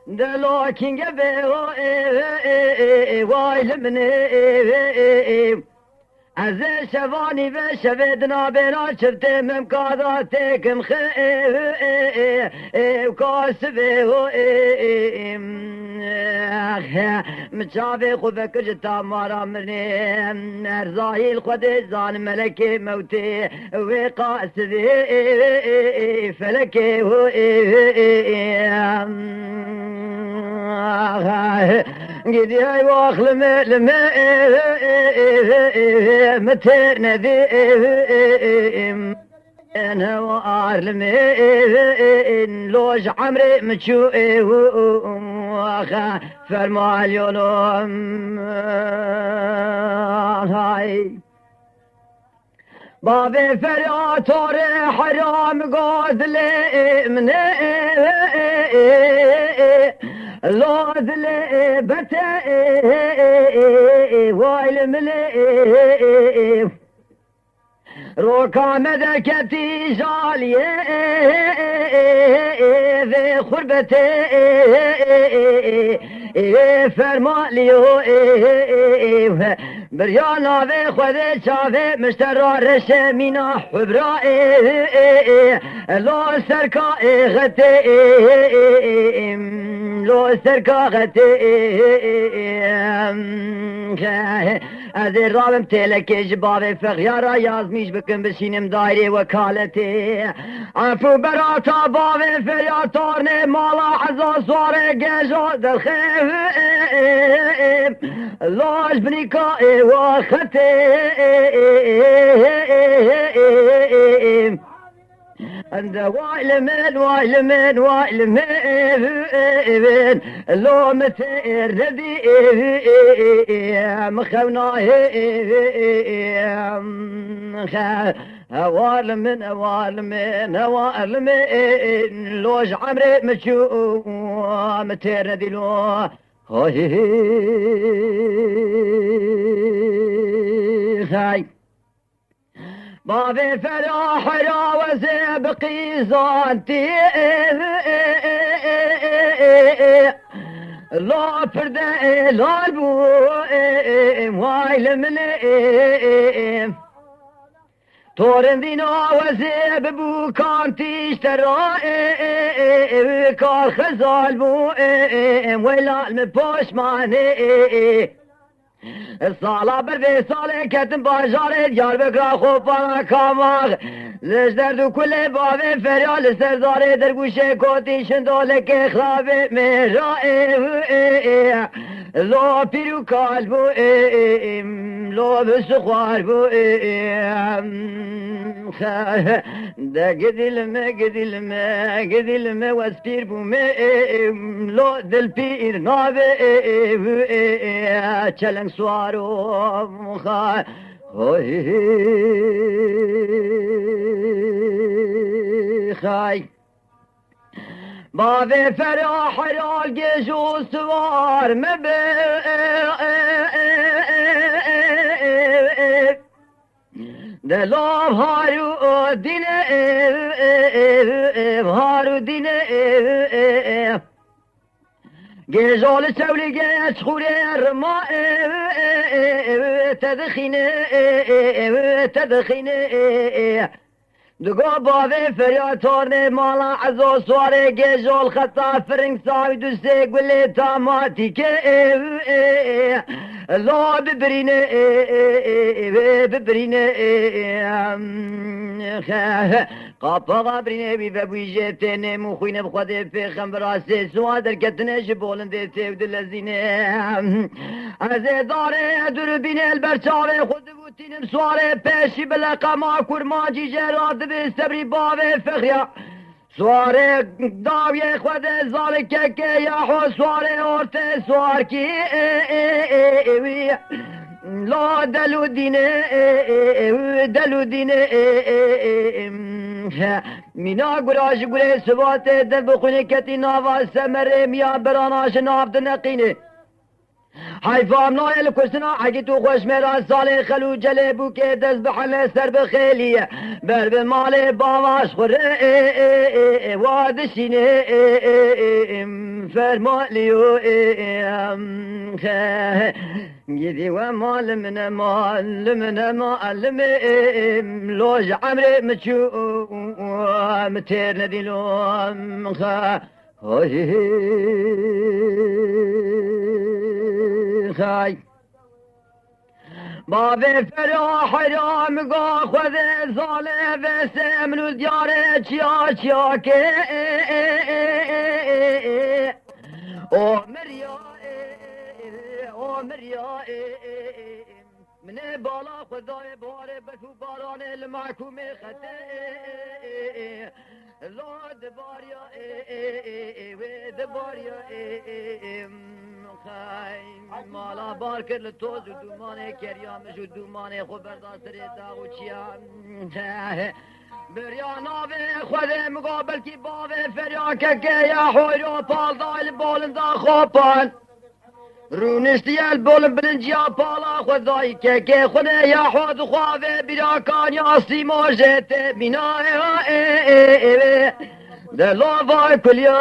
دلو کینگ به وایل من از شوانی به شودنا بنا شفته ممکاداتکم کاسب مشابه خوب کجتا مارا مرنی ارزاهی خود زان ملک موتی و قاسب فلک قدي واخل لما متى نذي انا وارلم لوج عمري مشو واخا فرما اليوم هاي بابي فرياتور حرام قاذل من لوذل بتا وايل ملي روكا مذكتي جاليه ذي خربتي فرماليو بريانا ذي خذي شافي مشترى رشمينا حبرا لو سركا غتي لو سركا غتي ازي رابم تلك جبابي فغيارا يازميش بكم بشينم دايري وكالتي عفو براتا بابي فرياتورني مالا عزا صوري جيجو دالخيف لوش بنيكا وختي عند وائل من لو متير ردي مخونا هوال من لوج عمري مشو متير ردي لو هاي بابي فراح راوزي بقيزانتي لا فرده لا البو وايل من تورن دينا وزي ببو كانتي اشترى كار خزال بو ويلا المبوش ماني الصالة بربي صالة كتن باجارة ديار بكرا خوفانا كاماغ لش دردو كل بابي فريال سرداري درگوشه كوتي شندولك اخلابي مرائي لو بيرو كالبو لو بسخوار بو دا قدلما واسبير بو لو دل بير نابي چلنگ سوارو مخا خای بابي فراح راججو سوار مبه دلاب هارو دينه جزال سولي جاس خورير ما تدخينه دقا بابي فرياتورني مالا عزو سواري جزال خطا فرنك صاوي دوسيق واللي تاماتيك لا ببرينه قاپا غابرینه بی ببوی جبتنه مخوینه بخواده پیخم براسه سوادر کتنه جبولنده تیود لزینه از اداره دربینه البرچاوه خود بوتینم سواره پیشی بلقما کرماجی جراد به سبری باوه فخریا سواره داوی خود زالکه که یا خو سواره ارته سوار کی لا دلو دینه مینا گراش گره سوات دل بخونه کتی ناوا سمره میا براناش نافت نقینه حیفام نایل کسنا اگه تو خوش میرا سال خلو جله بو که دست بحل سر بخیلیه بر به مال باواش خوره وادشینه فرمالیو گیدی و مال من مال لوج عمري مچو متير نديلو خاي بابي فرح حرام قا خذ صالح بس من ديار تشيا تشيا او مريا او مريا من بالا خدای باره بتو باران المحکوم خطه لاد باریا و دباریا خایم مالا بار کرد لطوز و دومانه کریامش و دومانه خود برداشتر داغ و چیان بریا ناوه خود مقابل کی باوه فریا که یا خوی رو پال دایل بالندا خوبان رونشتی البول برنجیا بالا خدایی که خونه یا خود خواه بیراکان یا سیموجت بینای دلو وای کلیا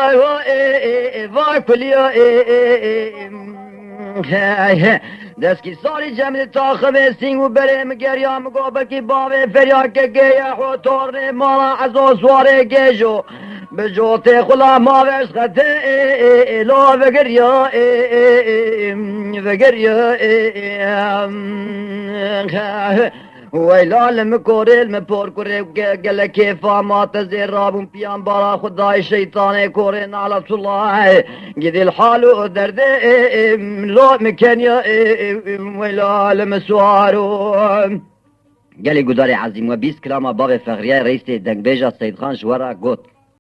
وای کلیا دست کی ساری جمعی تاخم سینگو برم گریا مقابل کی باوه فریا که یا خود تورن مالا عزو سواره گیجو بجوت خلا ما وش خته لا وگریا ویلا لمکوریل مپور کوری گل کیفا مات زیرابون پیان بارا خدای شیطان کوری نعلت الله گدی الحال و درد لو مکنیا ویلا لمسوارو گلی گداری عظیم و 20 کلام باب فقریه رئیس دنگبیجا سید خان جوارا گوت